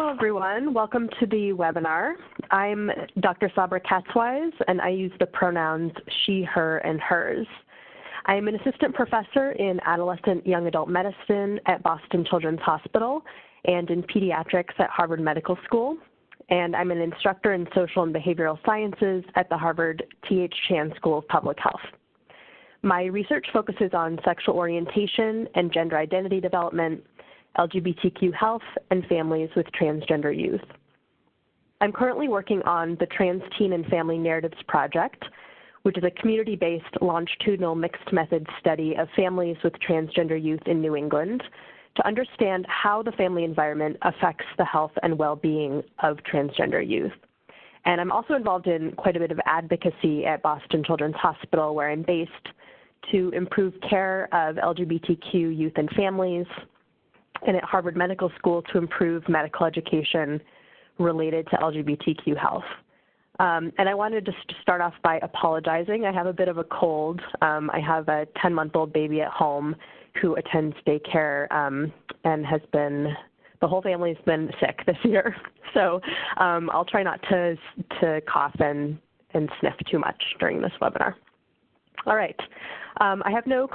Hello, everyone. Welcome to the webinar. I'm Dr. Sabra Katzweiss, and I use the pronouns she, her, and hers. I'm an assistant professor in adolescent young adult medicine at Boston Children's Hospital and in pediatrics at Harvard Medical School. And I'm an instructor in social and behavioral sciences at the Harvard T.H. Chan School of Public Health. My research focuses on sexual orientation and gender identity development, LGBTQ health, and families with transgender youth. I'm currently working on the Trans Teen and Family Narratives Project, which is a community-based longitudinal mixed method study of families with transgender youth in New England to understand how the family environment affects the health and well-being of transgender youth. And I'm also involved in quite a bit of advocacy at Boston Children's Hospital, where I'm based, to improve care of LGBTQ youth and families, and at Harvard Medical School to improve medical education related to LGBTQ health. And I wanted to start off by apologizing. I have a bit of a cold. I have a 10-month-old baby at home who attends daycare and has been, the whole family's been sick this year. So I'll try not to cough and sniff too much during this webinar. All right. I have no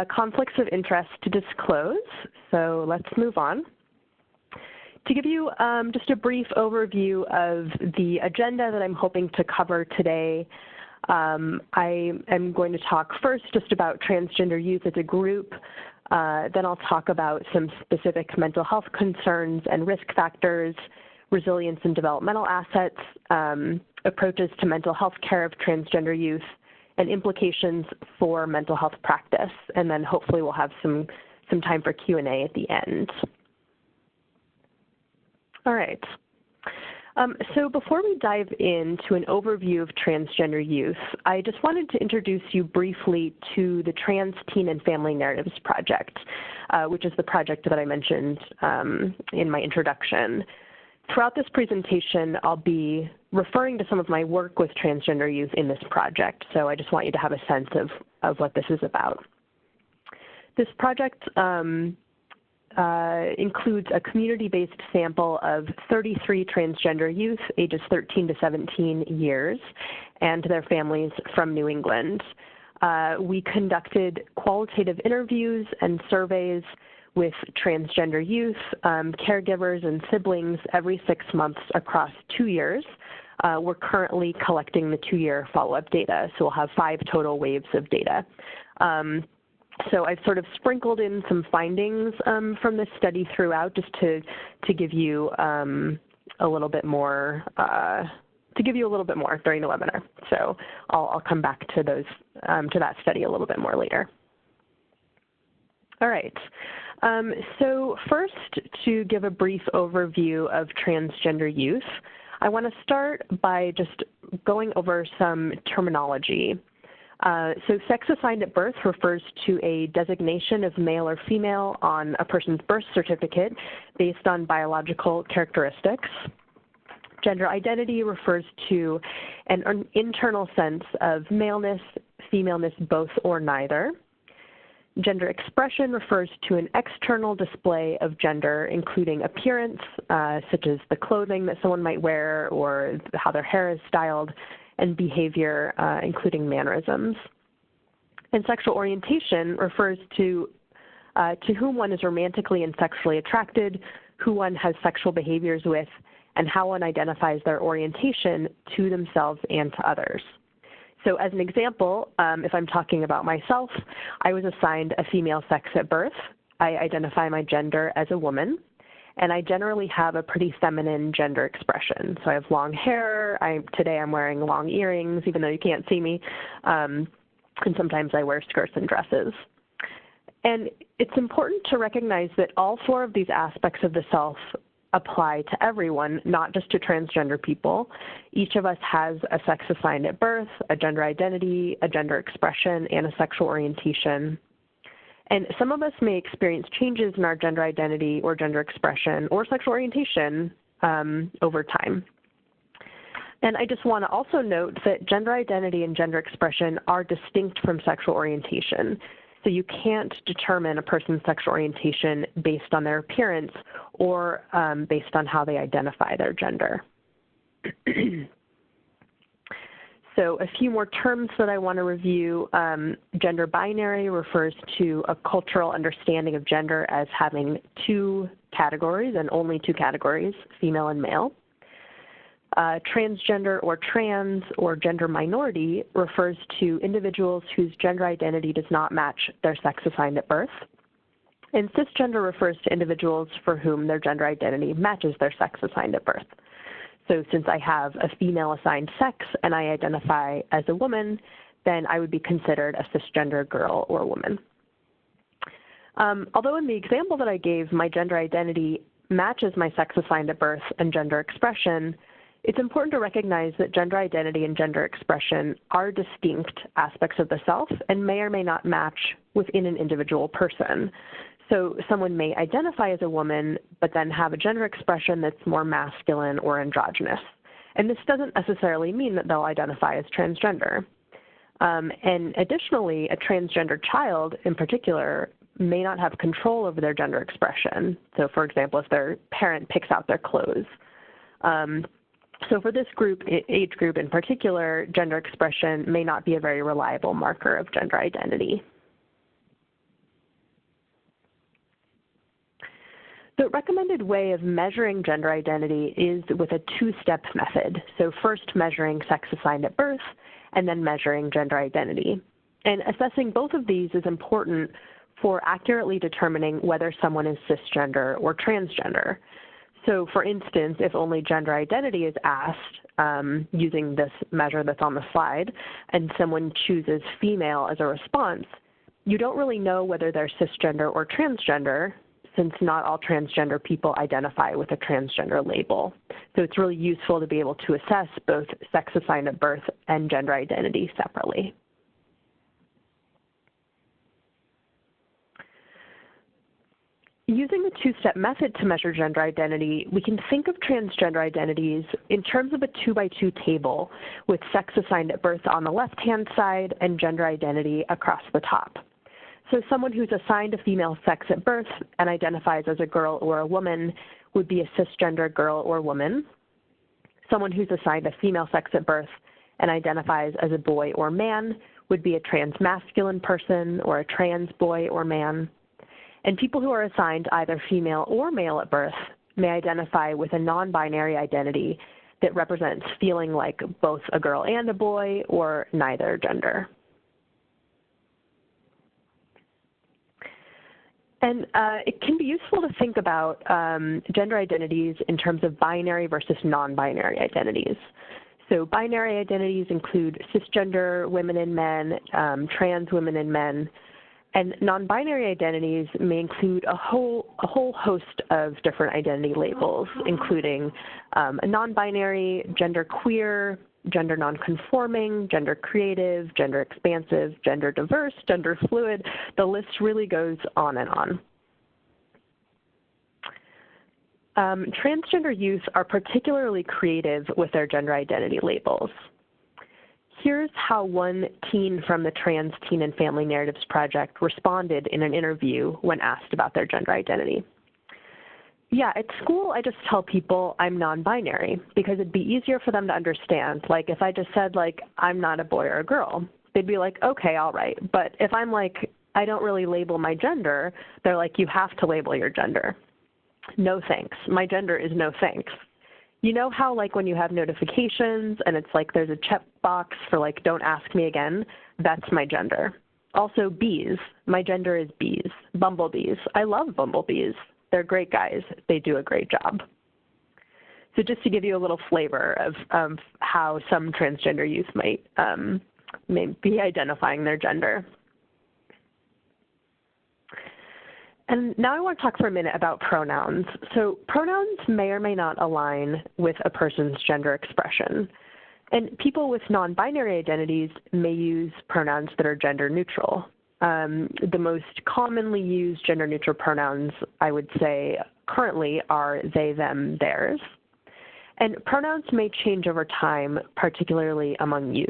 conflicts of interest to disclose, so let's move on. To give you just a brief overview of the agenda that I'm hoping to cover today, I am going to talk first just about transgender youth as a group. Then I'll talk about some specific mental health concerns and risk factors, resilience and developmental assets, approaches to mental health care of transgender youth, and implications for mental health practice. And then hopefully we'll have some time for Q&A at the end. All right. So before we dive into an overview of transgender youth, I just wanted to introduce you briefly to the Trans Teen and Family Narratives Project, which is the project that I mentioned in my introduction. Throughout this presentation, I'll be referring to some of my work with transgender youth in this project, so I just want you to have a sense of what this is about. This project includes a community-based sample of 33 transgender youth ages 13 to 17 years and their families from New England. We conducted qualitative interviews and surveys with transgender youth, caregivers, and siblings every 6 months across 2 years. We're currently collecting the 2-year follow-up data, so we'll have 5 total waves of data. So I've sort of sprinkled in some findings from this study throughout, just to give you a little bit more during the webinar. So I'll come back to those to that study a little bit more later. All right. So first, to give a brief overview of transgender youth, I want to start by just going over some terminology. So sex assigned at birth refers to a designation of male or female on a person's birth certificate based on biological characteristics. Gender identity refers to an internal sense of maleness, femaleness, both or neither. Gender expression refers to an external display of gender, including appearance, such as the clothing that someone might wear or how their hair is styled, and behavior, including mannerisms. And sexual orientation refers to whom one is romantically and sexually attracted, who one has sexual behaviors with, and how one identifies their orientation to themselves and to others. So as an example, if I'm talking about myself, I was assigned a female sex at birth. I identify my gender as a woman, and I generally have a pretty feminine gender expression. So I have long hair. Today I'm wearing long earrings, even though you can't see me, and sometimes I wear skirts and dresses. And it's important to recognize that all 4 of these aspects of the self apply to everyone, not just to transgender people. Each of us has a sex assigned at birth, a gender identity, a gender expression, and a sexual orientation. And some of us may experience changes in our gender identity or gender expression or sexual orientation over time. And I just want to also note that gender identity and gender expression are distinct from sexual orientation. So you can't determine a person's sexual orientation based on their appearance or based on how they identify their gender. So a few more terms that I want to review. Gender binary refers to a cultural understanding of gender as having two categories and only two categories, female and male. Transgender or trans or gender minority refers to individuals whose gender identity does not match their sex assigned at birth. And cisgender refers to individuals for whom their gender identity matches their sex assigned at birth. So since I have a female assigned sex and I identify as a woman, then I would be considered a cisgender girl or woman. Although in the example that I gave, my gender identity matches my sex assigned at birth and gender expression, it's important to recognize that gender identity and gender expression are distinct aspects of the self and may or may not match within an individual person. So someone may identify as a woman, but then have a gender expression that's more masculine or androgynous. And this doesn't necessarily mean that they'll identify as transgender. And additionally, a transgender child in particular may not have control over their gender expression. So for example, if their parent picks out their clothes. So for this group, age group in particular, gender expression may not be a very reliable marker of gender identity. The recommended way of measuring gender identity is with a two-step method. So first measuring sex assigned at birth, and then measuring gender identity. And assessing both of these is important for accurately determining whether someone is cisgender or transgender. So for instance, if only gender identity is asked using this measure that's on the slide, and someone chooses female as a response, you don't really know whether they're cisgender or transgender, since not all transgender people identify with a transgender label. So it's really useful to be able to assess both sex assigned at birth and gender identity separately. Using the two-step method to measure gender identity, we can think of transgender identities in terms of a 2x2 table with sex assigned at birth on the left-hand side and gender identity across the top. So someone who's assigned a female sex at birth and identifies as a girl or a woman would be a cisgender girl or woman. Someone who's assigned a female sex at birth and identifies as a boy or man would be a transmasculine person or a trans boy or man. And people who are assigned either female or male at birth may identify with a non-binary identity that represents feeling like both a girl and a boy or neither gender. And it can be useful to think about gender identities in terms of binary versus non-binary identities. So binary identities include cisgender women and men, trans women and men, and non-binary identities may include a whole host of different identity labels, including a non-binary, gender queer, gender nonconforming, gender creative, gender expansive, gender diverse, gender fluid. The list really goes on and on. Transgender youth are particularly creative with their gender identity labels. Here's how one teen from the Trans Teen and Family Narratives Project responded in an interview when asked about their gender identity. Yeah, at school, I just tell people I'm non-binary because it'd be easier for them to understand. Like, if I just said, like, I'm not a boy or a girl, they'd be like, okay, all right. But if I'm like, I don't really label my gender, they're like, you have to label your gender. No thanks. My gender is no thanks. You know how, like, when you have notifications and it's like there's a checkbox for, like, don't ask me again? That's my gender. Also, bees. My gender is bees. Bumblebees. I love bumblebees. They're great guys. They do a great job. So just to give you a little flavor of how some transgender youth might may be identifying their gender. And now I want to talk for a minute about pronouns. So pronouns may or may not align with a person's gender expression. And people with non-binary identities may use pronouns that are gender neutral. The most commonly used gender-neutral pronouns, I would say, currently are they, them, theirs. And pronouns may change over time, particularly among youth.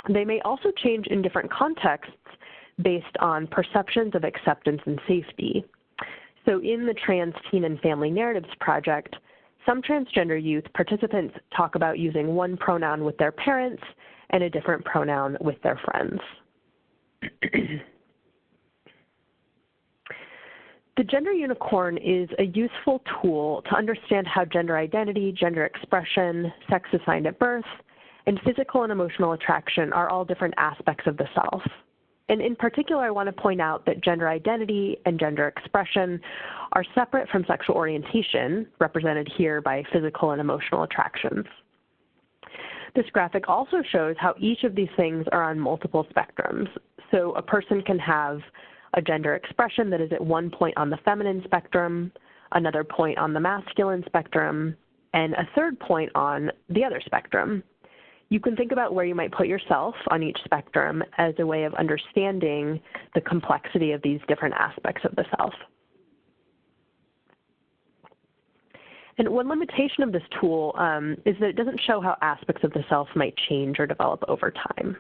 They may also change in different contexts based on perceptions of acceptance and safety. So in the Trans Teen and Family Narratives Project, some transgender youth participants talk about using one pronoun with their parents and a different pronoun with their friends. The Gender Unicorn is a useful tool to understand how gender identity, gender expression, sex assigned at birth, and physical and emotional attraction are all different aspects of the self. And in particular, I want to point out that gender identity and gender expression are separate from sexual orientation, represented here by physical and emotional attractions. This graphic also shows how each of these things are on multiple spectrums. So a person can have a gender expression that is at one point on the feminine spectrum, another point on the masculine spectrum, and a third point on the other spectrum. You can think about where you might put yourself on each spectrum as a way of understanding the complexity of these different aspects of the self. And one limitation of this tool is that it doesn't show how aspects of the self might change or develop over time.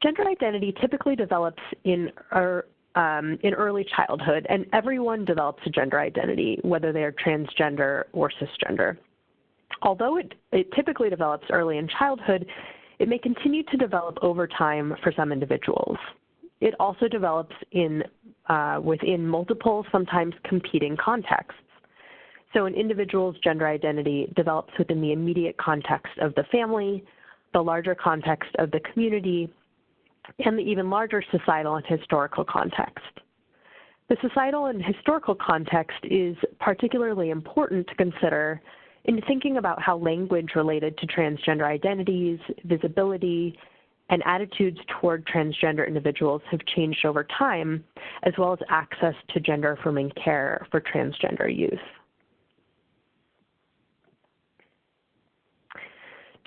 Gender identity typically develops in early childhood, and everyone develops a gender identity, whether they are transgender or cisgender. Although it typically develops early in childhood, it may continue to develop over time for some individuals. It also develops within multiple, sometimes competing contexts. So an individual's gender identity develops within the immediate context of the family, the larger context of the community, and the even larger societal and historical context. The societal and historical context is particularly important to consider in thinking about how language related to transgender identities, visibility, and attitudes toward transgender individuals have changed over time, as well as access to gender-affirming care for transgender youth.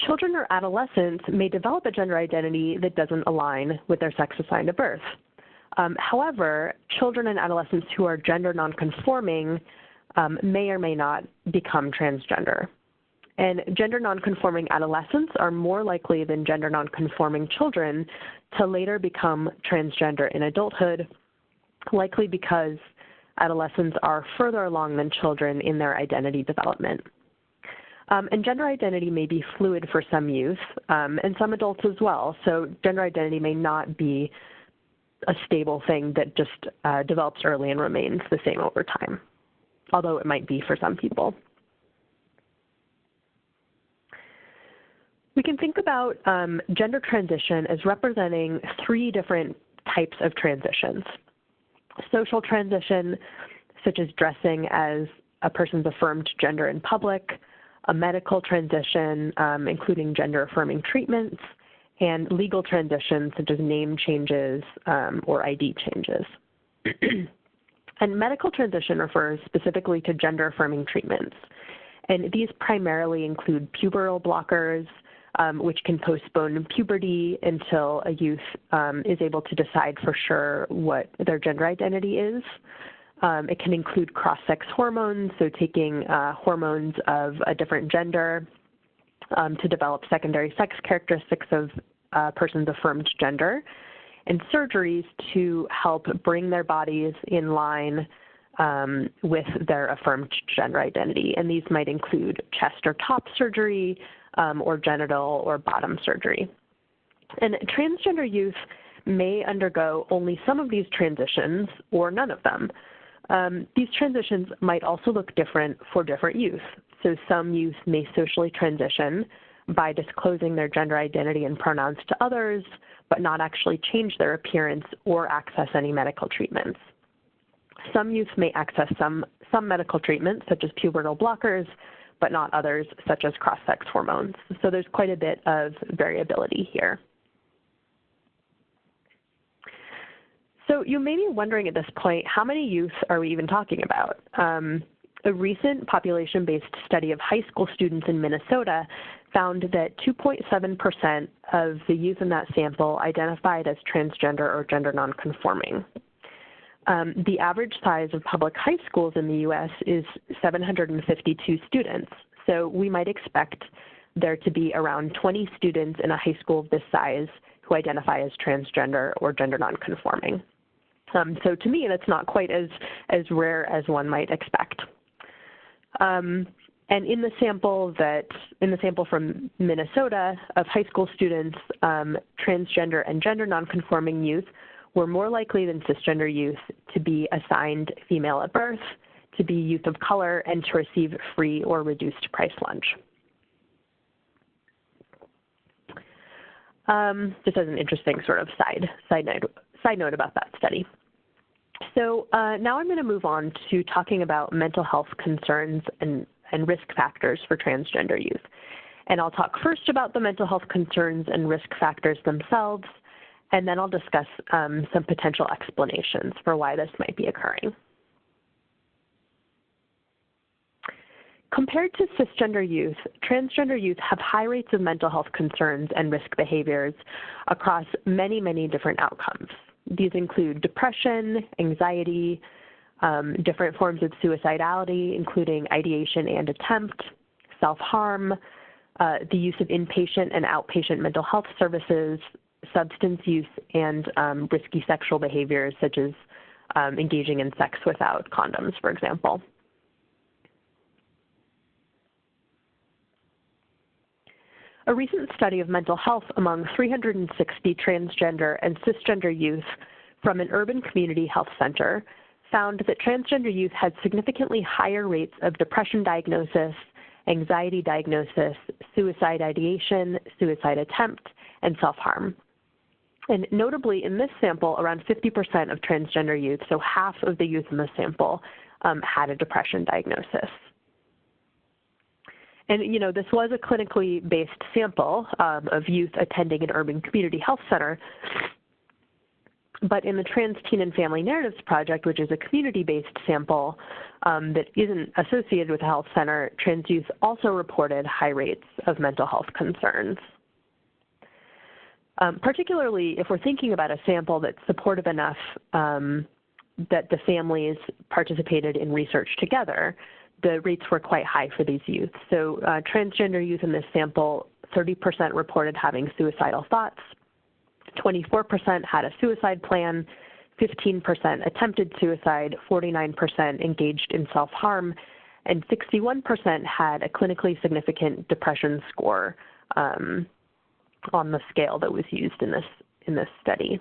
Children or adolescents may develop a gender identity that doesn't align with their sex assigned at birth. However, children and adolescents who are gender nonconforming may or may not become transgender. And gender nonconforming adolescents are more likely than gender nonconforming children to later become transgender in adulthood, likely because adolescents are further along than children in their identity development. And gender identity may be fluid for some youth and some adults as well. So gender identity may not be a stable thing that just develops early and remains the same over time, although it might be for some people. We can think about gender transition as representing three different types of transitions. Social transition, such as dressing as a person's affirmed gender in public, a medical transition, including gender-affirming treatments, and legal transitions, such as name changes or ID changes. And medical transition refers specifically to gender-affirming treatments. And these primarily include pubertal blockers, which can postpone puberty until a youth is able to decide for sure what their gender identity is. It can include cross-sex hormones, so taking hormones of a different gender to develop secondary sex characteristics of a person's affirmed gender, and surgeries to help bring their bodies in line with their affirmed gender identity. And these might include chest or top surgery or genital or bottom surgery. And transgender youth may undergo only some of these transitions or none of them. These transitions might also look different for different youth. So some youth may socially transition by disclosing their gender identity and pronouns to others, but not actually change their appearance or access any medical treatments. Some youth may access some medical treatments, such as pubertal blockers, but not others, such as cross-sex hormones. So there's quite a bit of variability here. So you may be wondering at this point, how many youth are we even talking about? A recent population-based study of high school students in Minnesota found that 2.7% of the youth in that sample identified as transgender or gender nonconforming. The average size of public high schools in the U.S. is 752 students. So we might expect there to be around 20 students in a high school of this size who identify as transgender or gender nonconforming. So to me, that's not quite as rare as one might expect. And in the sample from Minnesota of high school students, transgender and gender nonconforming youth were more likely than cisgender youth to be assigned female at birth, to be youth of color, and to receive free or reduced price lunch. Just as an interesting sort of side note about that study. So now I'm going to move on to talking about mental health concerns and risk factors for transgender youth. And I'll talk first about the mental health concerns and risk factors themselves, and then I'll discuss some potential explanations for why this might be occurring. Compared to cisgender youth, transgender youth have high rates of mental health concerns and risk behaviors across many, many different outcomes. These include depression, anxiety, different forms of suicidality, including ideation and attempt, self-harm, the use of inpatient and outpatient mental health services, substance use, and risky sexual behaviors such as engaging in sex without condoms, for example. A recent study of mental health among 360 transgender and cisgender youth from an urban community health center found that transgender youth had significantly higher rates of depression diagnosis, anxiety diagnosis, suicide ideation, suicide attempt, and self-harm. And notably, in this sample, around 50% of transgender youth, so half of the youth in the sample, had a depression diagnosis. And, this was a clinically based sample of youth attending an urban community health center. But in the Trans Teen and Family Narratives Project, which is a community-based sample that isn't associated with a health center, trans youth also reported high rates of mental health concerns. Particularly if we're thinking about a sample that's supportive enough that the families participated in research together, the rates were quite high for these youth. So transgender youth in this sample, 30% reported having suicidal thoughts, 24% had a suicide plan, 15% attempted suicide, 49% engaged in self-harm, and 61% had a clinically significant depression score on the scale that was used in this study.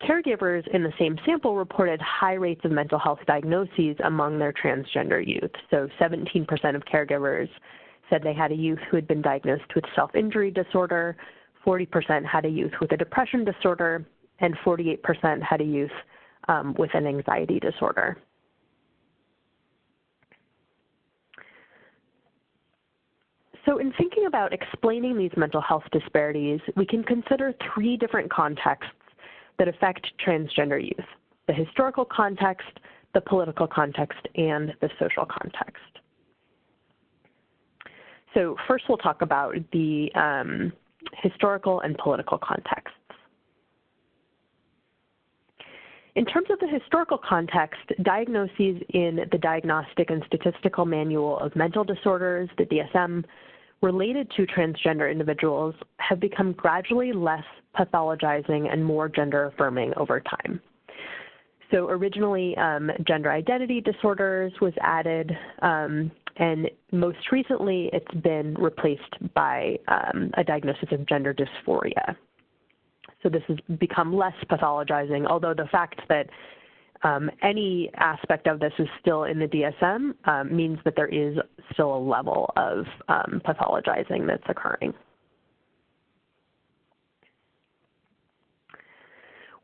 Caregivers in the same sample reported high rates of mental health diagnoses among their transgender youth. So 17% of caregivers said they had a youth who had been diagnosed with self-injury disorder, 40% had a youth with a depression disorder, and 48% had a youth with an anxiety disorder. So in thinking about explaining these mental health disparities, we can consider three different contexts that affect transgender youth: the historical context, the political context, and the social context. So first we'll talk about the historical and political contexts. In terms of the historical context, diagnoses in the Diagnostic and Statistical Manual of Mental Disorders, the DSM, related to transgender individuals have become gradually less pathologizing and more gender affirming over time. So originally, gender identity disorders was added, and most recently it's been replaced by a diagnosis of gender dysphoria. So this has become less pathologizing, although the fact that any aspect of this is still in the DSM means that there is still a level of pathologizing that's occurring.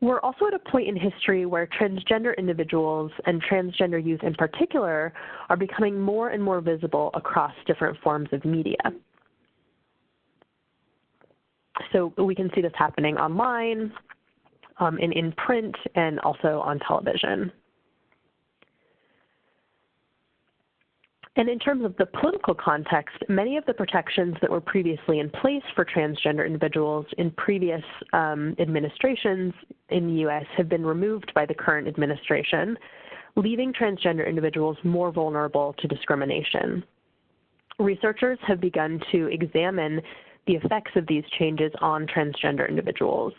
We're also at a point in history where transgender individuals and transgender youth in particular are becoming more and more visible across different forms of media. So we can see this happening online, in print, and also on television. And in terms of the political context, many of the protections that were previously in place for transgender individuals in previous administrations in the U.S. have been removed by the current administration, leaving transgender individuals more vulnerable to discrimination. researchers have begun to examine the effects of these changes on transgender individuals.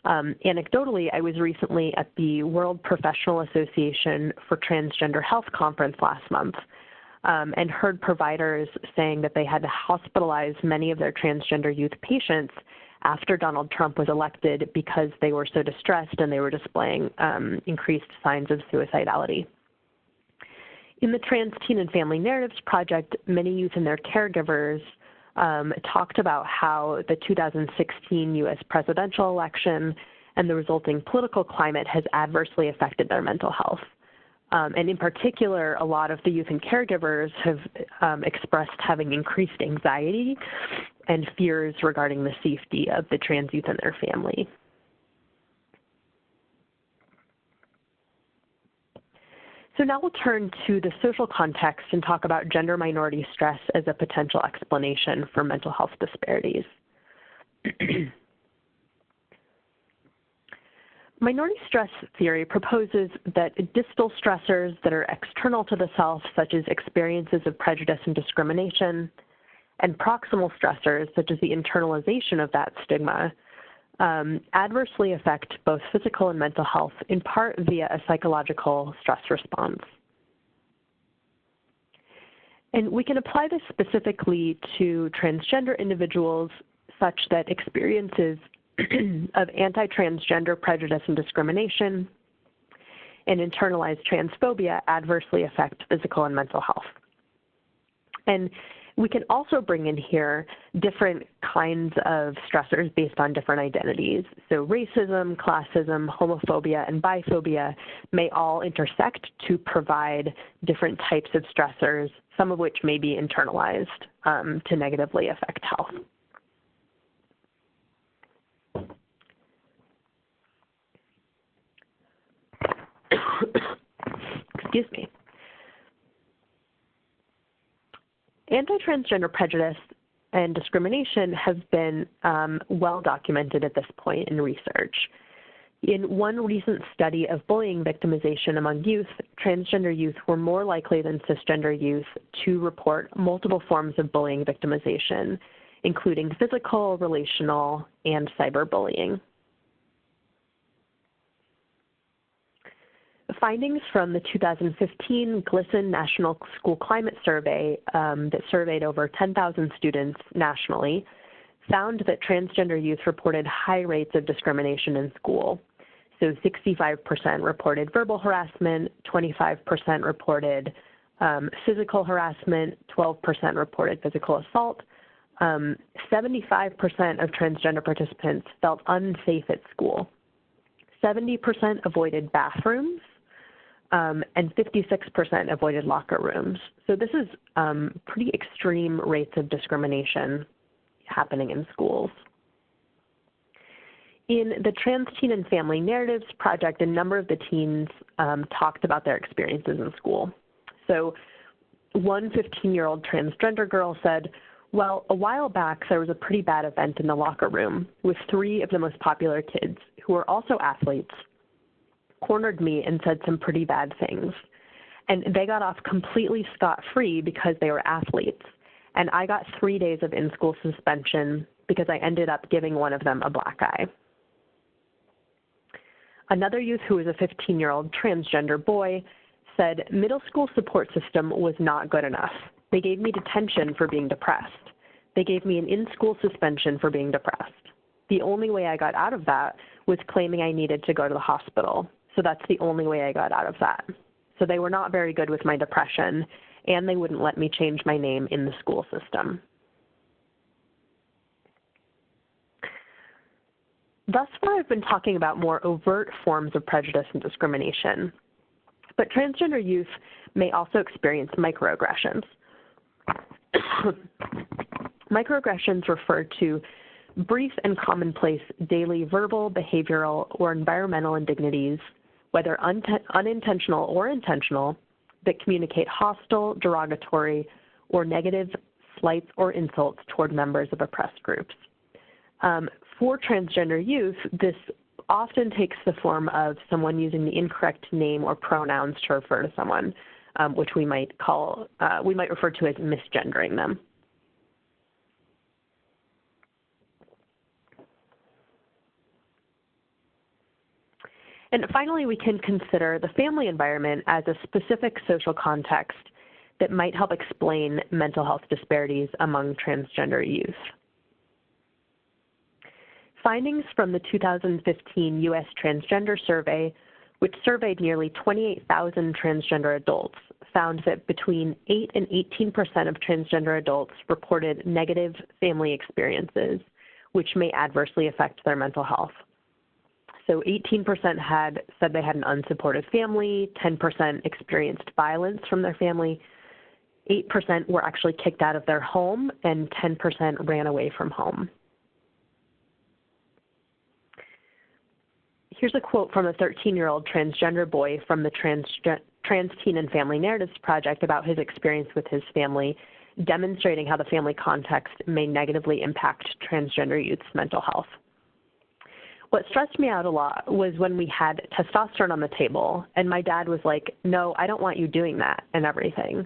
Anecdotally, I was recently at the World Professional Association for Transgender Health conference last month and heard providers saying that they had to hospitalize many of their transgender youth patients after Donald Trump was elected because they were so distressed and they were displaying increased signs of suicidality. In the Trans Teen and Family Narratives Project, many youth and their caregivers talked about how the 2016 U.S. presidential election and the resulting political climate has adversely affected their mental health. And in particular, a lot of the youth and caregivers have expressed having increased anxiety and fears regarding the safety of the trans youth and their family. So now we'll turn to the social context and talk about gender minority stress as a potential explanation for mental health disparities. Minority stress theory proposes that distal stressors that are external to the self, such as experiences of prejudice and discrimination, and proximal stressors, such as the internalization of that stigma, adversely affect both physical and mental health, in part via a psychological stress response. And we can apply this specifically to transgender individuals such that experiences of anti-transgender prejudice and discrimination and internalized transphobia adversely affect physical and mental health. And we can also bring in here different kinds of stressors based on different identities. So racism, classism, homophobia, and biphobia may all intersect to provide different types of stressors, some of which may be internalized to negatively affect health. Excuse me. Anti-transgender prejudice and discrimination have been well documented at this point in research. In one recent study of bullying victimization among youth, transgender youth were more likely than cisgender youth to report multiple forms of bullying victimization, including physical, relational, and cyberbullying. The findings from the 2015 GLSEN National School Climate Survey that surveyed over 10,000 students nationally found that transgender youth reported high rates of discrimination in school. So 65% reported verbal harassment, 25% reported physical harassment, 12% reported physical assault. 75% of transgender participants felt unsafe at school. 70% avoided bathrooms. And 56% avoided locker rooms. So this is pretty extreme rates of discrimination happening in schools. In the Trans Teen and Family Narratives Project, a number of the teens talked about their experiences in school. So one 15-year-old transgender girl said, well, a while back there was a pretty bad event in the locker room with 3 of the most popular kids who were also athletes cornered me and said some pretty bad things. And they got off completely scot-free because they were athletes. And I got 3 days of in-school suspension because I ended up giving one of them a black eye. Another youth who was a 15-year-old transgender boy said, middle school support system was not good enough. They gave me detention for being depressed. They gave me an in-school suspension for being depressed. The only way I got out of that was claiming I needed to go to the hospital. So that's the only way I got out of that. So they were not very good with my depression, and they wouldn't let me change my name in the school system. Thus far, I've been talking about more overt forms of prejudice and discrimination, but transgender youth may also experience microaggressions. Microaggressions refer to brief and commonplace daily verbal, behavioral, or environmental indignities, whether unintentional or intentional, that communicate hostile, derogatory, or negative slights or insults toward members of oppressed groups. For transgender youth, this often takes the form of someone using the incorrect name or pronouns to refer to someone. which we might refer to as misgendering them. And finally, we can consider the family environment as a specific social context that might help explain mental health disparities among transgender youth. Findings from the 2015 U.S. Transgender Survey, which surveyed nearly 28,000 transgender adults, found that between 8 and 18% of transgender adults reported negative family experiences, which may adversely affect their mental health. So 18% had said they had an unsupportive family, 10% experienced violence from their family, 8% were actually kicked out of their home, and 10% ran away from home. Here's a quote from a 13-year-old transgender boy from the Trans Teen and Family Narratives Project about his experience with his family, demonstrating how the family context may negatively impact transgender youth's mental health. What stressed me out a lot was when we had testosterone on the table, and my dad was like, "No, I don't want you doing that," and everything.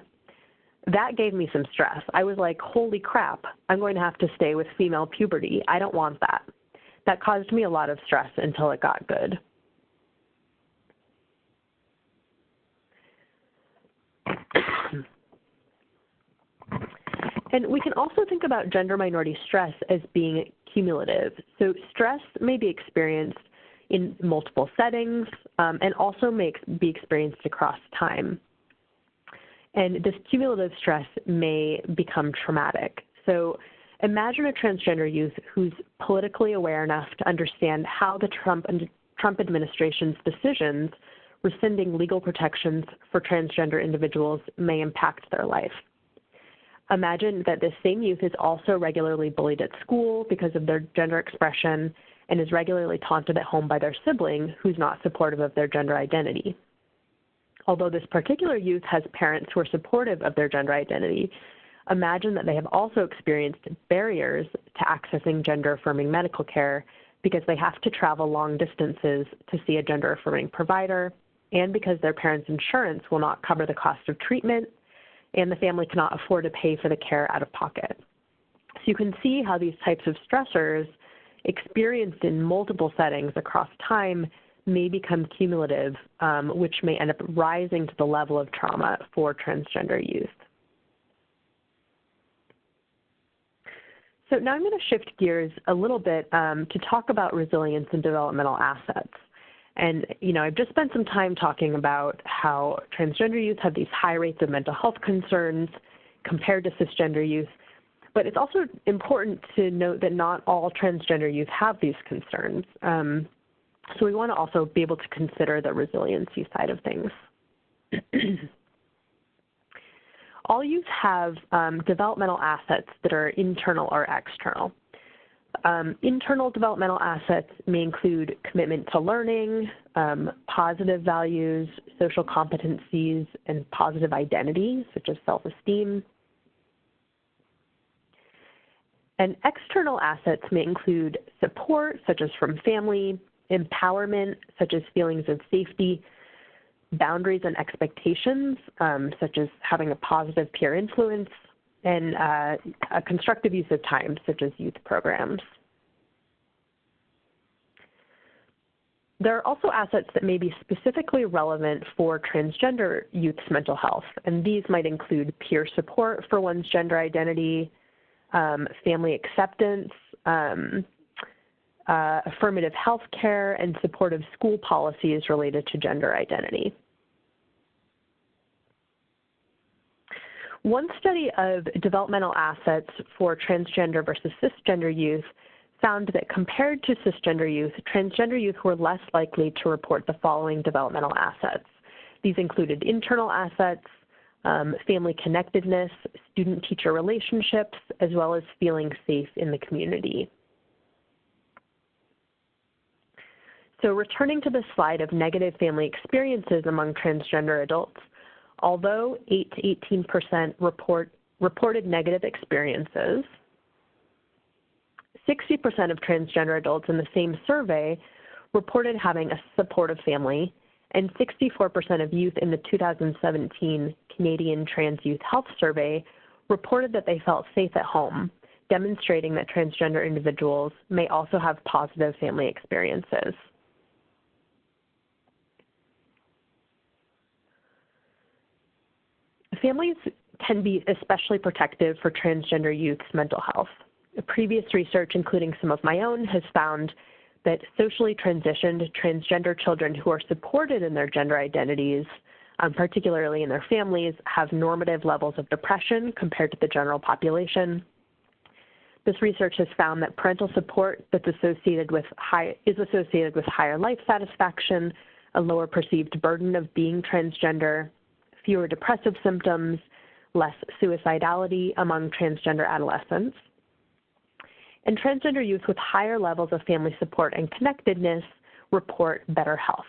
That gave me some stress. I was like, holy crap, I'm going to have to stay with female puberty. I don't want that. That caused me a lot of stress until it got good. And we can also think about gender minority stress as being cumulative. So stress may be experienced in multiple settings and also may be experienced across time. And this cumulative stress may become traumatic. So imagine a transgender youth who's politically aware enough to understand how the Trump administration's decisions rescinding legal protections for transgender individuals may impact their life. Imagine that this same youth is also regularly bullied at school because of their gender expression and is regularly taunted at home by their sibling who's not supportive of their gender identity. Although this particular youth has parents who are supportive of their gender identity, imagine that they have also experienced barriers to accessing gender-affirming medical care because they have to travel long distances to see a gender-affirming provider, and because their parents' insurance will not cover the cost of treatment, and the family cannot afford to pay for the care out of pocket. So you can see how these types of stressors experienced in multiple settings across time may become cumulative, which may end up rising to the level of trauma for transgender youth. So now I'm going to shift gears a little bit to talk about resilience and developmental assets. And, I've just spent some time talking about how transgender youth have these high rates of mental health concerns compared to cisgender youth. But it's also important to note that not all transgender youth have these concerns. So we want to also be able to consider the resiliency side of things. All youth have developmental assets that are internal or external. Internal developmental assets may include commitment to learning, positive values, social competencies, and positive identity, such as self-esteem. And external assets may include support, such as from family, empowerment, such as feelings of safety, boundaries and expectations, such as having a positive peer influence, and a constructive use of time, such as youth programs. There are also assets that may be specifically relevant for transgender youth's mental health, and these might include peer support for one's gender identity, family acceptance, affirmative health care, and supportive school policies related to gender identity. One study of developmental assets for transgender versus cisgender youth found that compared to cisgender youth, transgender youth were less likely to report the following developmental assets. These included internal assets, family connectedness, student-teacher relationships, as well as feeling safe in the community. So returning to the slide of negative family experiences among transgender adults, although 8 to 18% reported negative experiences, 60% of transgender adults in the same survey reported having a supportive family, and 64% of youth in the 2017 Canadian Trans Youth Health Survey reported that they felt safe at home, demonstrating that transgender individuals may also have positive family experiences. Families can be especially protective for transgender youth's mental health. Previous research, including some of my own, has found that socially transitioned transgender children who are supported in their gender identities, particularly in their families, have normative levels of depression compared to the general population. This research has found that parental support is associated with higher life satisfaction, a lower perceived burden of being transgender, fewer depressive symptoms, less suicidality among transgender adolescents. And transgender youth with higher levels of family support and connectedness report better health.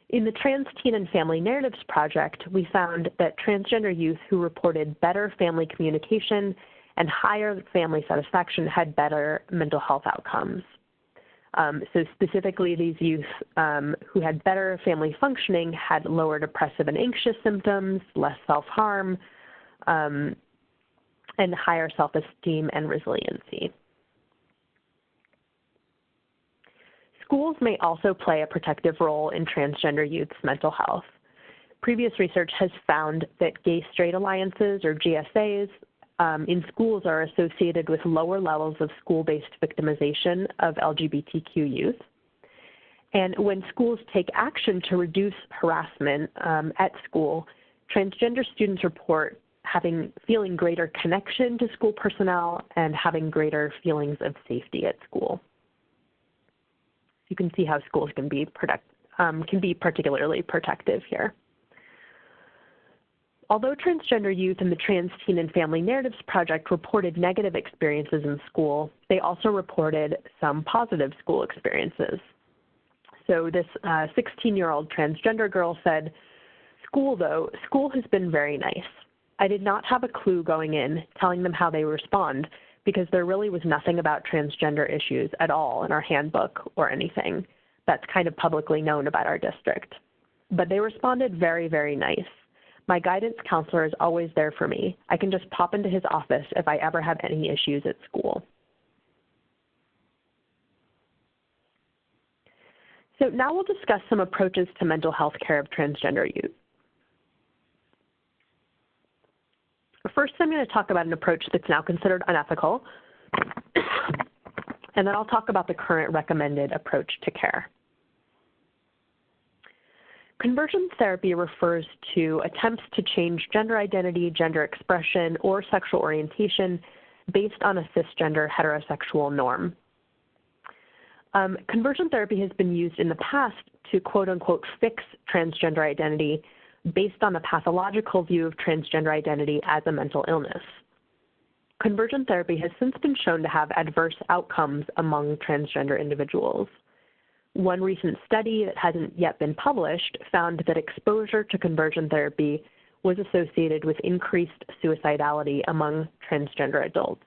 In the Trans Teen and Family Narratives Project, we found that transgender youth who reported better family communication and higher family satisfaction had better mental health outcomes. So specifically, these youth who had better family functioning had lower depressive and anxious symptoms, less self-harm, and higher self-esteem and resiliency. Schools may also play a protective role in transgender youth's mental health. Previous research has found that gay-straight alliances, or GSAs, in schools are associated with lower levels of school-based victimization of LGBTQ youth. And when schools take action to reduce harassment at school, transgender students report feeling greater connection to school personnel and having greater feelings of safety at school. You can see how schools can be particularly protective here. Although transgender youth in the Trans Teen and Family Narratives Project reported negative experiences in school, they also reported some positive school experiences. So this 16-year-old transgender girl said, school has been very nice. I did not have a clue going in telling them how they respond because there really was nothing about transgender issues at all in our handbook or anything that's kind of publicly known about our district. But they responded very, very nice. My guidance counselor is always there for me. I can just pop into his office if I ever have any issues at school. So now we'll discuss some approaches to mental health care of transgender youth. First, I'm going to talk about an approach that's now considered unethical, and then I'll talk about the current recommended approach to care. Conversion therapy refers to attempts to change gender identity, gender expression, or sexual orientation based on a cisgender heterosexual norm. Conversion therapy has been used in the past to quote-unquote fix transgender identity based on a pathological view of transgender identity as a mental illness. Conversion therapy has since been shown to have adverse outcomes among transgender individuals. One recent study that hasn't yet been published found that exposure to conversion therapy was associated with increased suicidality among transgender adults.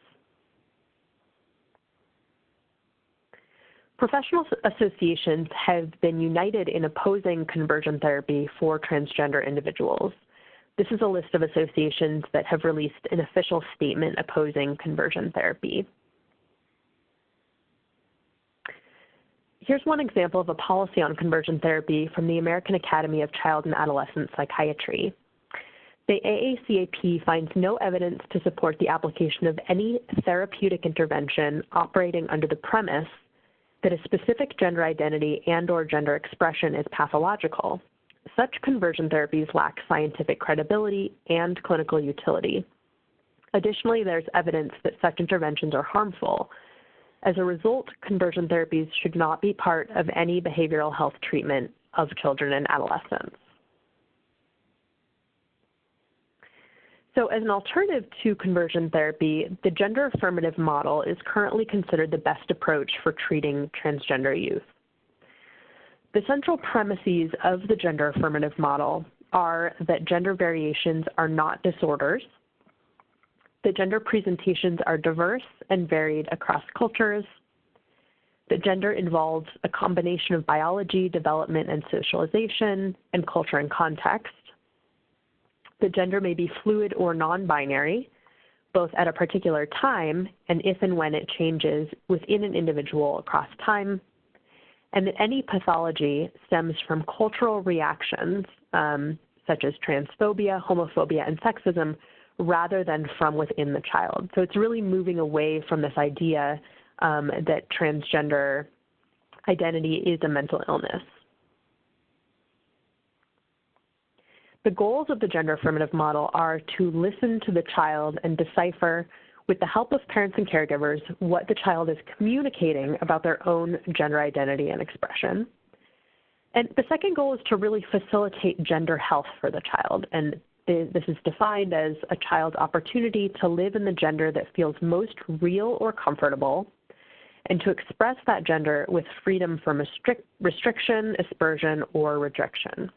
Professional associations have been united in opposing conversion therapy for transgender individuals. This is a list of associations that have released an official statement opposing conversion therapy. Here's one example of a policy on conversion therapy from the American Academy of Child and Adolescent Psychiatry. The AACAP finds no evidence to support the application of any therapeutic intervention operating under the premise that a specific gender identity and/or gender expression is pathological. Such conversion therapies lack scientific credibility and clinical utility. Additionally, there's evidence that such interventions are harmful. As a result, conversion therapies should not be part of any behavioral health treatment of children and adolescents. So as an alternative to conversion therapy, the gender affirmative model is currently considered the best approach for treating transgender youth. The central premises of the gender affirmative model are that gender variations are not disorders, that gender presentations are diverse and varied across cultures, that gender involves a combination of biology, development, and socialization, and culture and context. That gender may be fluid or non-binary, both at a particular time and if and when it changes within an individual across time, and that any pathology stems from cultural reactions such as transphobia, homophobia, and sexism rather than from within the child. So it's really moving away from this idea that transgender identity is a mental illness. The goals of the gender affirmative model are to listen to the child and decipher, with the help of parents and caregivers, what the child is communicating about their own gender identity and expression. And the second goal is to really facilitate gender health for the child. And this is defined as a child's opportunity to live in the gender that feels most real or comfortable, and to express that gender with freedom from restriction, aspersion, or rejection.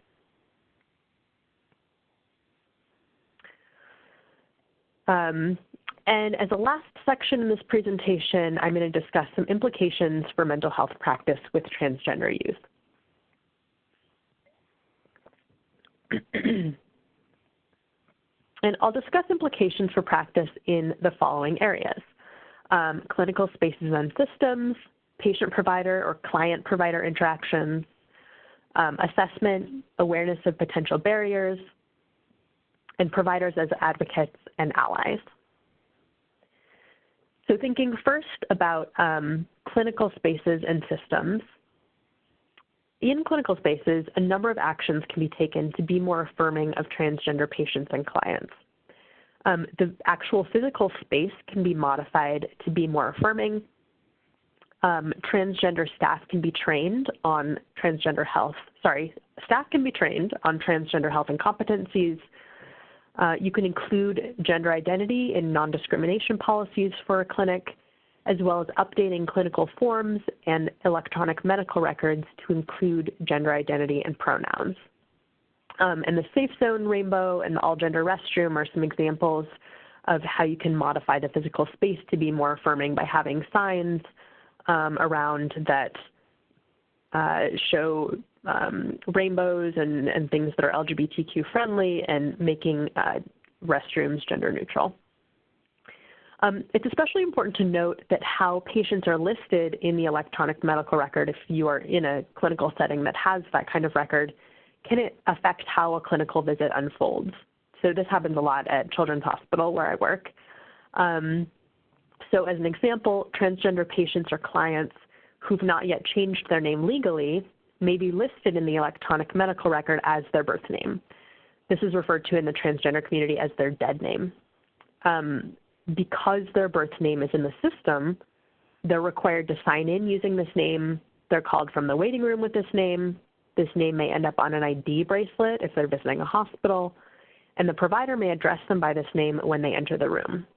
And as a last section in this presentation, I'm going to discuss some implications for mental health practice with transgender youth. And I'll discuss implications for practice in the following areas: clinical spaces and systems, patient-provider or client-provider interactions, assessment, awareness of potential barriers, and providers as advocates and allies. So thinking first about clinical spaces and systems. In clinical spaces, a number of actions can be taken to be more affirming of transgender patients and clients. The actual physical space can be modified to be more affirming. Transgender staff can be trained on transgender health, staff can be trained on transgender health and competencies. You can include gender identity in non-discrimination policies for a clinic, as well as updating clinical forms and electronic medical records to include gender identity and pronouns. And the Safe Zone Rainbow and the all-gender restroom are some examples of how you can modify the physical space to be more affirming by having signs around that show rainbows and things that are LGBTQ friendly, and making restrooms gender neutral. It's especially important to note that how patients are listed in the electronic medical record, if you are in a clinical setting that has that kind of record, can it affect how a clinical visit unfolds. So this happens a lot at Children's Hospital where I work. So as an example, transgender patients or clients who've not yet changed their name legally may be listed in the electronic medical record as their birth name. This is referred to in the transgender community as their dead name. Because their birth name is in the system, they're required to sign in using this name. They're called from the waiting room with this name. This name may end up on an ID bracelet if they're visiting a hospital, and the provider may address them by this name when they enter the room.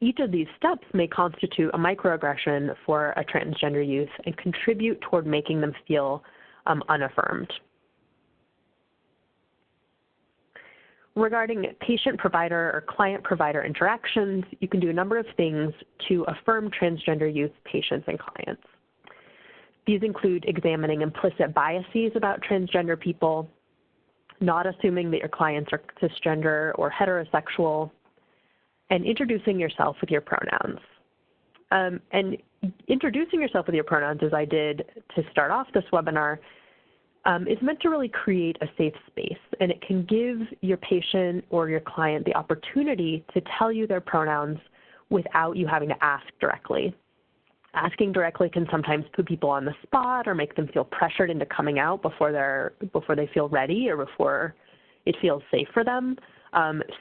Each of these steps may constitute a microaggression for a transgender youth and contribute toward making them feel unaffirmed. Regarding patient-provider or client-provider interactions, you can do a number of things to affirm transgender youth patients and clients. These include examining implicit biases about transgender people, not assuming that your clients are cisgender or heterosexual, and introducing yourself with your pronouns. And introducing yourself with your pronouns, as I did to start off this webinar, is meant to really create a safe space, and it can give your patient or your client the opportunity to tell you their pronouns without you having to ask directly. Asking directly can sometimes put people on the spot or make them feel pressured into coming out before they feel ready or before it feels safe for them.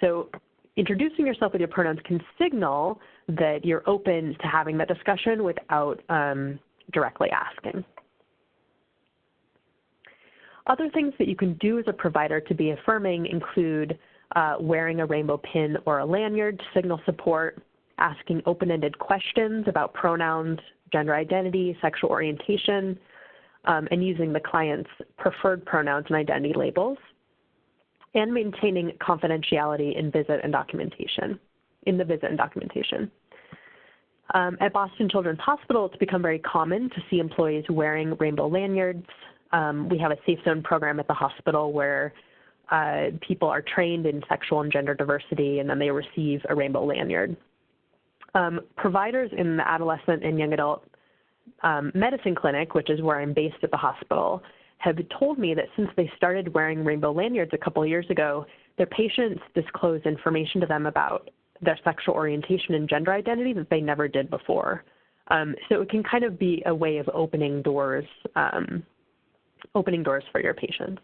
So introducing yourself with your pronouns can signal that you're open to having that discussion without directly asking. Other things that you can do as a provider to be affirming include wearing a rainbow pin or a lanyard to signal support, asking open-ended questions about pronouns, gender identity, sexual orientation, and using the client's preferred pronouns and identity labels, and maintaining confidentiality in the visit and documentation. At Boston Children's Hospital, it's become very common to see employees wearing rainbow lanyards. We have a safe zone program at the hospital where people are trained in sexual and gender diversity, and then they receive a rainbow lanyard. Providers in the adolescent and young adult medicine clinic, which is where I'm based at the hospital, have told me that since they started wearing rainbow lanyards a couple of years ago, their patients disclose information to them about their sexual orientation and gender identity that they never did before. So it can kind of be a way of opening doors for your patients.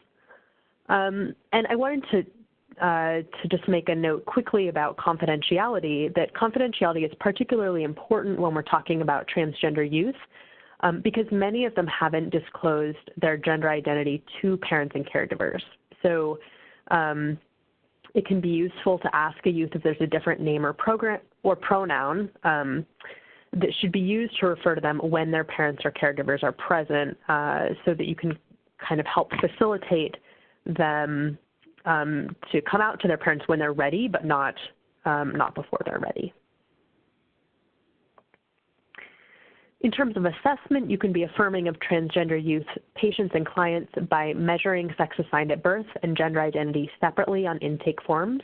And I wanted to just make a note quickly about confidentiality, that confidentiality is particularly important when we're talking about transgender youth, because many of them haven't disclosed their gender identity to parents and caregivers. So it can be useful to ask a youth if there's a different name or pronoun that should be used to refer to them when their parents or caregivers are present, so that you can kind of help facilitate them to come out to their parents when they're ready, but not before they're ready. In terms of assessment, you can be affirming of transgender youth patients and clients by measuring sex assigned at birth and gender identity separately on intake forms,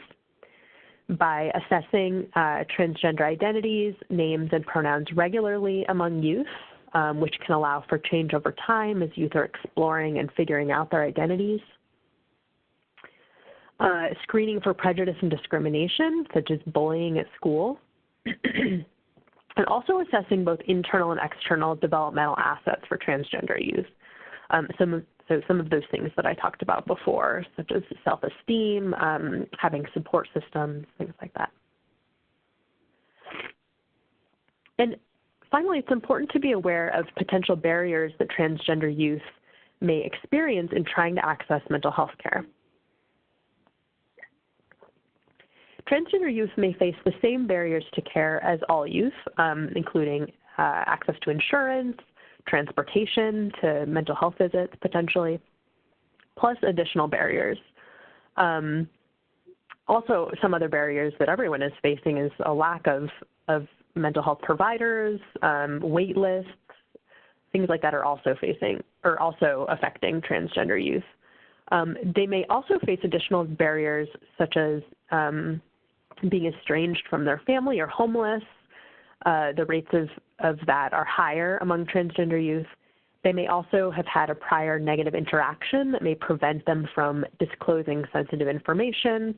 by assessing transgender identities, names, and pronouns regularly among youth, which can allow for change over time as youth are exploring and figuring out their identities, screening for prejudice and discrimination, such as bullying at school, and also assessing both internal and external developmental assets for transgender youth. Some of those things that I talked about before, such as self-esteem, having support systems, things like that. And finally, it's important to be aware of potential barriers that transgender youth may experience in trying to access mental health care. Transgender youth may face the same barriers to care as all youth, including access to insurance, transportation to mental health visits potentially, plus additional barriers. Also, some other barriers that everyone is facing is a lack of mental health providers, wait lists, things like that are also affecting transgender youth. They may also face additional barriers such as being estranged from their family or homeless. The rates of that are higher among transgender youth. They may also have had a prior negative interaction that may prevent them from disclosing sensitive information.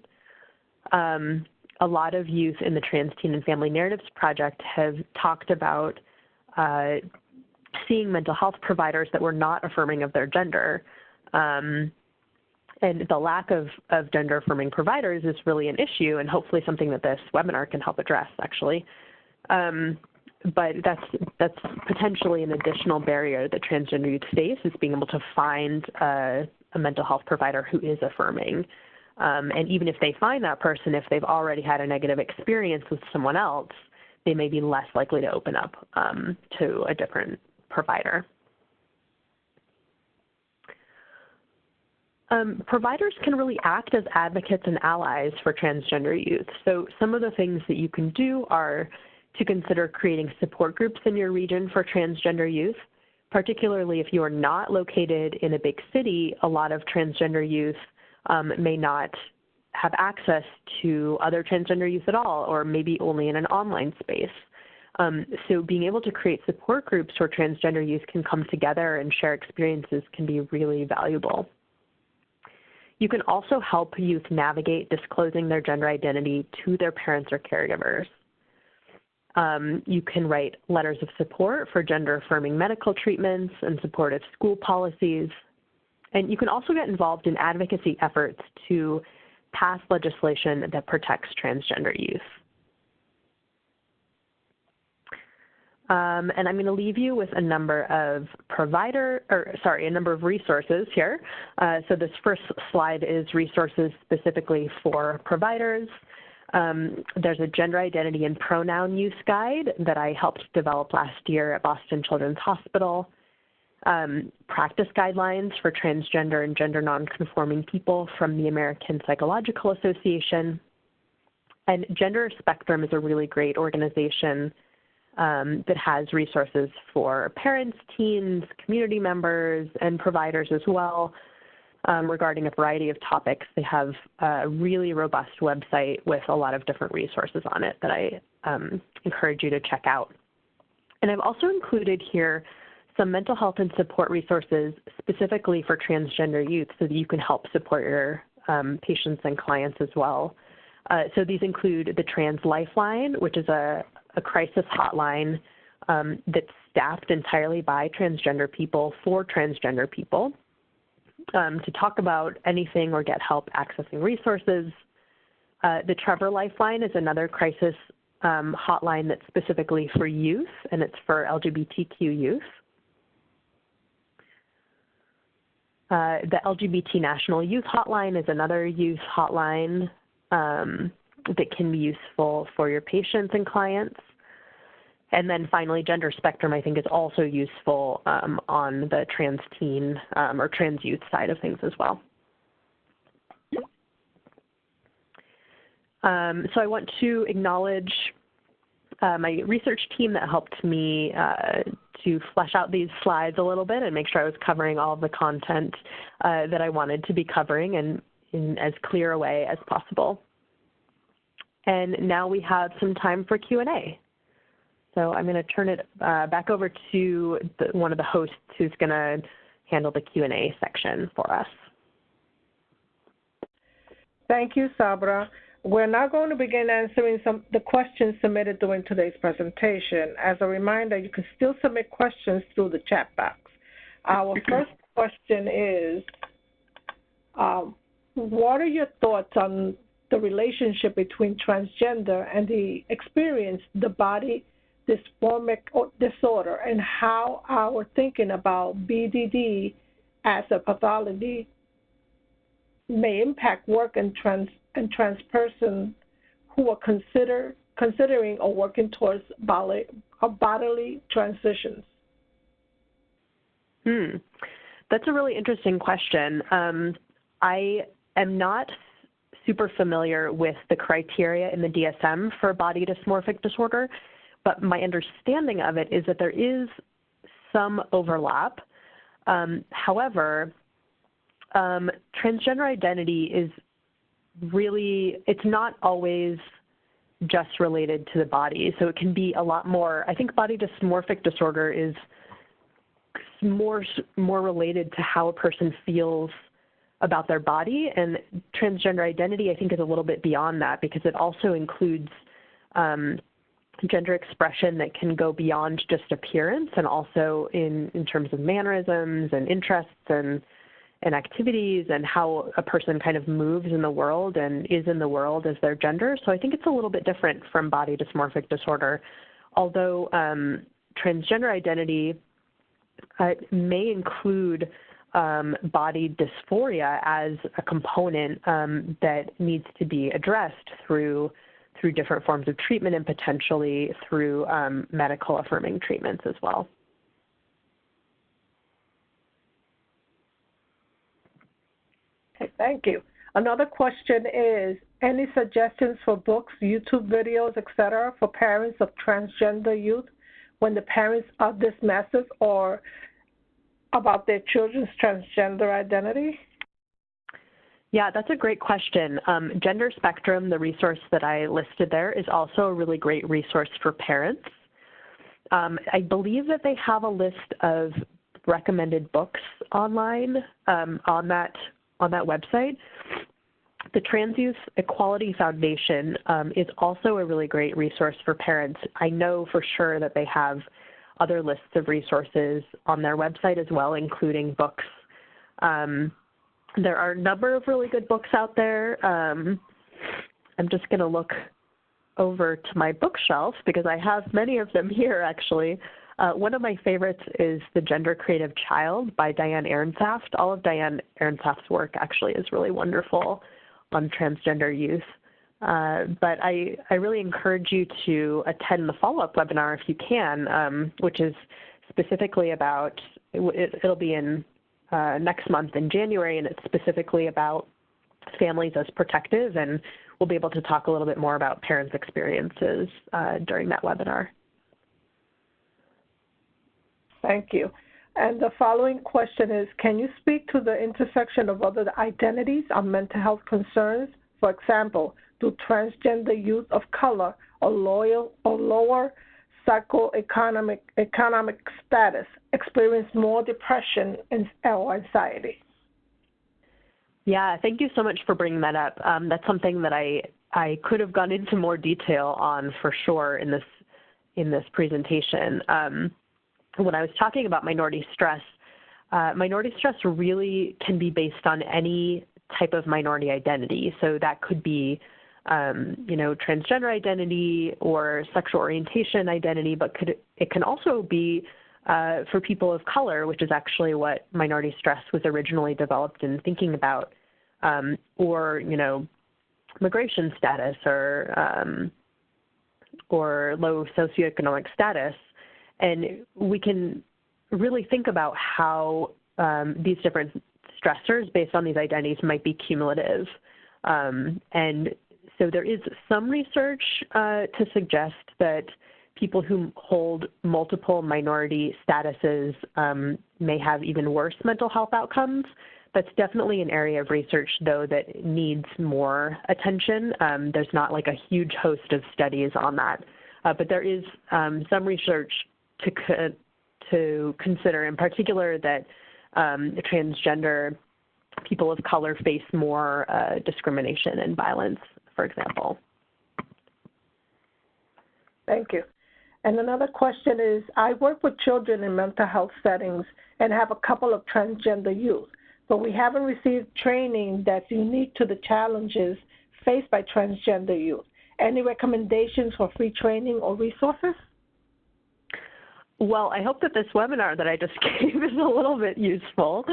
A lot of youth in the Trans Teen and Family Narratives Project have talked about seeing mental health providers that were not affirming of their gender. And the lack of gender-affirming providers is really an issue, and hopefully something that this webinar can help address, actually. But that's potentially an additional barrier that transgender youth face, is being able to find a mental health provider who is affirming. And even if they find that person, if they've already had a negative experience with someone else, they may be less likely to open up to a different provider. Providers can really act as advocates and allies for transgender youth. So some of the things that you can do are to consider creating support groups in your region for transgender youth, particularly if you are not located in a big city. A lot of transgender youth may not have access to other transgender youth at all, or maybe only in an online space. So being able to create support groups where transgender youth can come together and share experiences can be really valuable. You can also help youth navigate disclosing their gender identity to their parents or caregivers. You can write letters of support for gender-affirming medical treatments and supportive school policies. And you can also get involved in advocacy efforts to pass legislation that protects transgender youth. And I'm going to leave you with a number of resources here. So this first slide is resources specifically for providers. There's a gender identity and pronoun use guide that I helped develop last year at Boston Children's Hospital. Practice guidelines for transgender and gender nonconforming people from the American Psychological Association. And Gender Spectrum is a really great organization that has resources for parents, teens, community members, and providers as well regarding a variety of topics. They have a really robust website with a lot of different resources on it that I encourage you to check out. And I've also included here some mental health and support resources specifically for transgender youth so that you can help support your patients and clients as well. So these include the Trans Lifeline, which is a crisis hotline that's staffed entirely by transgender people for transgender people to talk about anything or get help accessing resources. The Trevor Lifeline is another crisis hotline that's specifically for youth, and it's for LGBTQ youth. The LGBT National Youth Hotline is another youth hotline that can be useful for your patients and clients. And then finally, Gender Spectrum, I think, is also useful on the trans teen or trans youth side of things as well. So I want to acknowledge my research team that helped me to flesh out these slides a little bit and make sure I was covering all of the content that I wanted to be covering and in as clear a way as possible. And now we have some time for Q&A. So I'm going to turn it back over to one of the hosts who's going to handle the Q&A section for us. Thank you, Sabra. We're now going to begin answering the questions submitted during today's presentation. As a reminder, you can still submit questions through the chat box. Our first question is, what are your thoughts on the relationship between transgender and the experience, the body dysmorphic disorder, and how our thinking about BDD as a pathology may impact work and trans person who are considering or working towards bodily transitions? That's a really interesting question. I am not super familiar with the criteria in the DSM for body dysmorphic disorder, but my understanding of it is that there is some overlap. However, transgender identity is really, it's not always just related to the body. So it can be a lot more. I think body dysmorphic disorder is more related to how a person feels about their body, and transgender identity, I think, is a little bit beyond that because it also includes gender expression that can go beyond just appearance and also in terms of mannerisms and interests and activities and how a person kind of moves in the world and is in the world as their gender. So I think it's a little bit different from body dysmorphic disorder, although transgender identity may include body dysphoria as a component that needs to be addressed through different forms of treatment and potentially through medical affirming treatments as well. Okay, thank you. Another question is, any suggestions for books, YouTube videos, etc., for parents of transgender youth when the parents are dismissive or about their children's transgender identity? Yeah, that's a great question. Gender Spectrum, the resource that I listed there, is also a really great resource for parents. I believe that they have a list of recommended books online on that website. The Trans Youth Equality Foundation is also a really great resource for parents. I know for sure that they have other lists of resources on their website as well, including books. There are a number of really good books out there. I'm just going to look over to my bookshelf because I have many of them here, actually. One of my favorites is The Gender Creative Child by Diane Ehrensaft. All of Diane Ehrensaft's work actually is really wonderful on transgender youth. But I really encourage you to attend the follow-up webinar if you can, which is specifically about, it'll be in next month in January, and it's specifically about families as protective, and we'll be able to talk a little bit more about parents' experiences during that webinar. Thank you. And the following question is, can you speak to the intersection of other identities on mental health concerns? For example, do transgender youth of color or lower socioeconomic status experience more depression or anxiety? Yeah, thank you so much for bringing that up. That's something that I could have gone into more detail on for sure in this presentation. When I was talking about minority stress really can be based on any type of minority identity. So that could be, transgender identity or sexual orientation identity, but it can also be for people of color, which is actually what minority stress was originally developed in thinking about, or migration status or low socioeconomic status. And we can really think about how these different stressors based on these identities might be cumulative. And so there is some research to suggest that people who hold multiple minority statuses may have even worse mental health outcomes. That's definitely an area of research, though, that needs more attention. There's not like a huge host of studies on that, but there is some research to consider, in particular, that transgender people of color face more discrimination and violence, for example. Thank you. And another question is, I work with children in mental health settings and have a couple of transgender youth, but we haven't received training that's unique to the challenges faced by transgender youth. Any recommendations for free training or resources? Well, I hope that this webinar that I just gave is a little bit useful.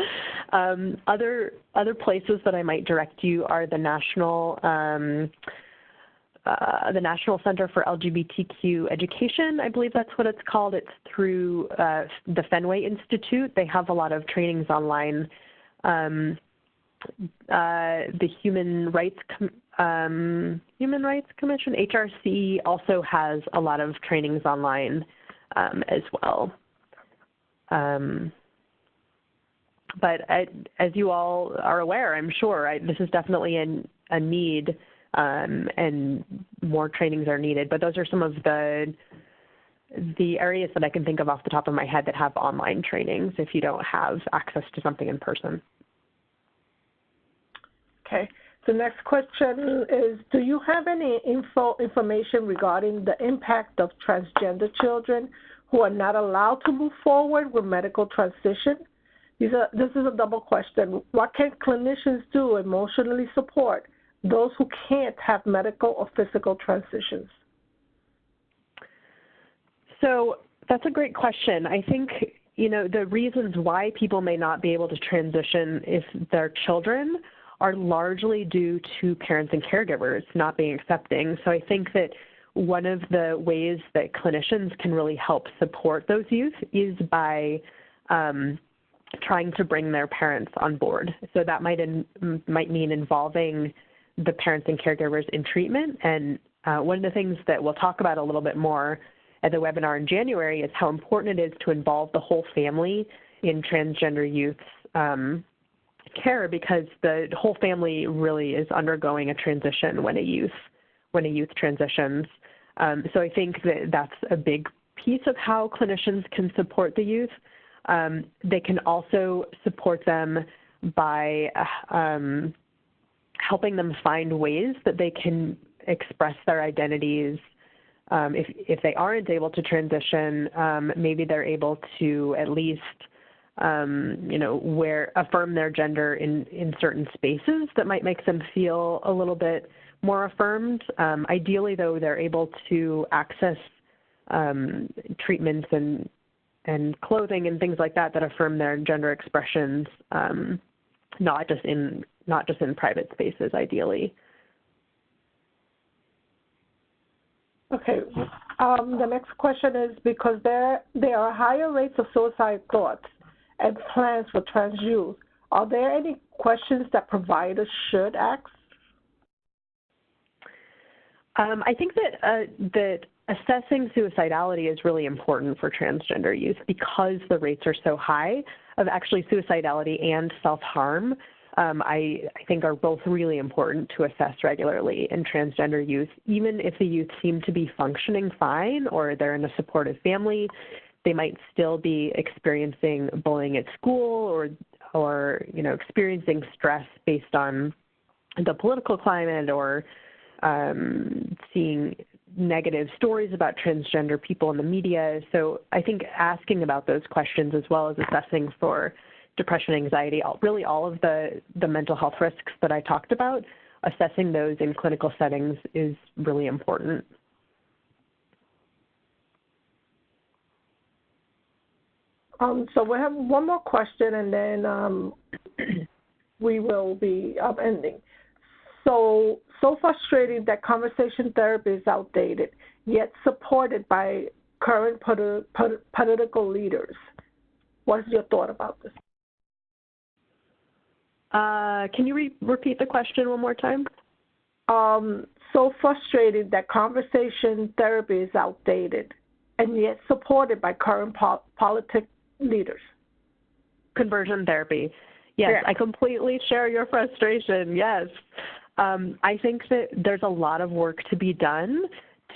Other places that I might direct you are the National Center for LGBTQ Education. I believe that's what it's called. It's through the Fenway Institute. They have a lot of trainings online. The Human Rights Commission, HRC, also has a lot of trainings online as well. But as you all are aware, I'm sure, this is definitely a need, and more trainings are needed. But those are some of the areas that I can think of off the top of my head that have online trainings if you don't have access to something in person. Okay. The next question is, do you have any information regarding the impact of transgender children who are not allowed to move forward with medical transition? This is a double question. What can clinicians do to emotionally support those who can't have medical or physical transitions? So that's a great question. I think, the reasons why people may not be able to transition if they're children are largely due to parents and caregivers not being accepting. So I think that one of the ways that clinicians can really help support those youth is by trying to bring their parents on board. So that might mean involving the parents and caregivers in treatment. And one of the things that we'll talk about a little bit more at the webinar in January is how important it is to involve the whole family in transgender youth's care, because the whole family really is undergoing a transition when a youth transitions. So I think that that's a big piece of how clinicians can support the youth. They can also support them by helping them find ways that they can express their identities. If they aren't able to transition, maybe they're able to at least affirm their gender in certain spaces that might make them feel a little bit more affirmed. Ideally, though, they're able to access treatments and clothing and things like that affirm their gender expressions, not just in private spaces, ideally. Okay. The next question is, because there are higher rates of suicide thoughts and plans for trans youth, are there any questions that providers should ask? I think that assessing suicidality is really important for transgender youth because the rates are so high of actually suicidality and self-harm. I think are both really important to assess regularly in transgender youth. Even if the youth seem to be functioning fine or they're in a supportive family, they might still be experiencing bullying at school or experiencing stress based on the political climate or seeing negative stories about transgender people in the media. So I think asking about those questions as well as assessing for depression, anxiety, really all of the mental health risks that I talked about, assessing those in clinical settings is really important. So we have one more question, and then we will be ending. So frustrating that conversation therapy is outdated, yet supported by current political leaders. What is your thought about this? Can you repeat the question one more time? So frustrated that conversation therapy is outdated, and yet supported by current political leaders. Conversion therapy. Yes, yeah. I completely share your frustration. Yes. I think that there's a lot of work to be done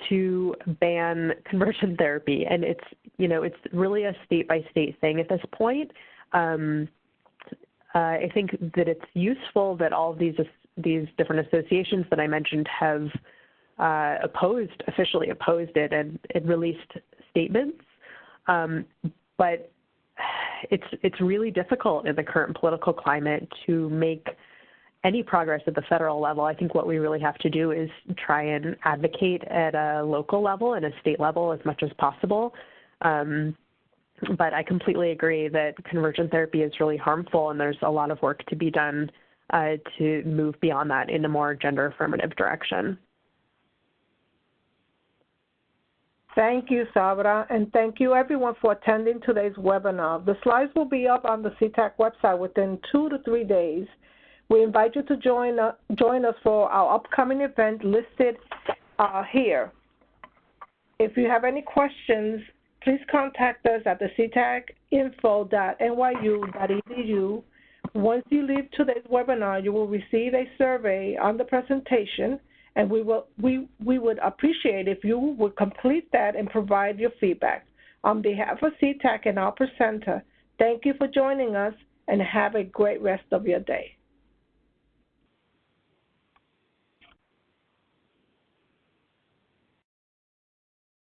to ban conversion therapy, and it's really a state-by-state thing at this point. I think that it's useful that all of these different associations that I mentioned have officially opposed it and released statements, but it's really difficult in the current political climate to make any progress at the federal level. I think what we really have to do is try and advocate at a local level and a state level as much as possible. But I completely agree that conversion therapy is really harmful, and there's a lot of work to be done to move beyond that in a more gender-affirmative direction. Thank you, Sabra, and thank you everyone for attending today's webinar. The slides will be up on the CTAC website within 2 to 3 days. We invite you to join us for our upcoming event listed here. If you have any questions, please contact us at the ctacinfo.nyu.edu. Once you leave today's webinar, you will receive a survey on the presentation, and we would appreciate if you would complete that and provide your feedback. On behalf of CTAC and our presenter, thank you for joining us, and have a great rest of your day.